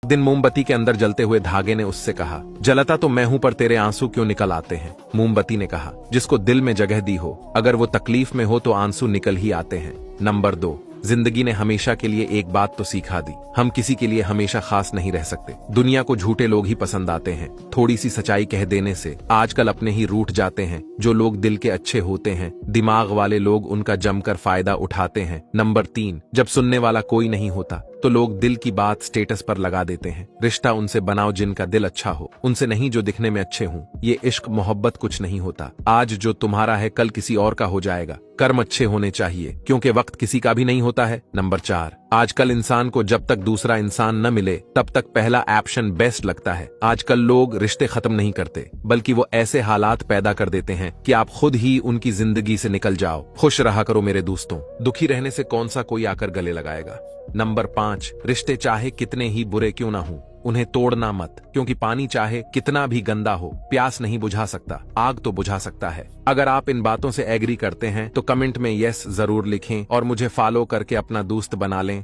दिन मोमबत्ती के अंदर जलते हुए धागे ने उससे कहा, जलता तो मैं हूं पर तेरे आंसू क्यों निकल आते हैं। मोमबत्ती ने कहा, जिसको दिल में जगह दी हो, अगर वो तकलीफ में हो तो आंसू निकल ही आते हैं। नंबर 2, जिंदगी ने हमेशा के लिए एक बात तो सिखा दी, हम किसी के लिए हमेशा खास नहीं रह सकते। दुनिया को झूठे लोग ही पसंद आते हैं। थोड़ी सी सच्चाई कह देने से आजकल अपने ही रूठ जाते हैं। जो लोग दिल के अच्छे होते हैं, दिमाग वाले लोग उनका जमकर फायदा उठाते हैं। नंबर 3, जब सुनने वाला कोई नहीं होता तो लोग दिल की बात स्टेटस पर लगा देते हैं। रिश्ता उनसे बनाओ जिनका दिल अच्छा हो, उनसे नहीं जो दिखने में अच्छे हों। ये इश्क मोहब्बत कुछ नहीं होता। आज जो तुम्हारा है कल किसी और का हो जाएगा। कर्म अच्छे होने चाहिए क्योंकि वक्त किसी का भी नहीं होता है। नंबर 4, आजकल इंसान को जब तक दूसरा इंसान न मिले तब तक पहला ऑप्शन बेस्ट लगता है। आजकल लोग रिश्ते खत्म नहीं करते बल्कि वो ऐसे हालात पैदा कर देते हैं कि आप खुद ही उनकी जिंदगी से निकल जाओ। खुश रहा करो मेरे दोस्तों, दुखी रहने से कौन सा कोई आकर गले लगाएगा। नंबर 5, रिश्ते चाहे कितने ही बुरे क्यों ना हो, उन्हें तोड़ना मत, क्योंकि पानी चाहे कितना भी गंदा हो, प्यास नहीं बुझा सकता, आग तो बुझा सकता है। अगर आप इन बातों से एग्री करते हैं तो कमेंट में यस जरूर लिखें और मुझे फॉलो करके अपना दोस्त बना लें।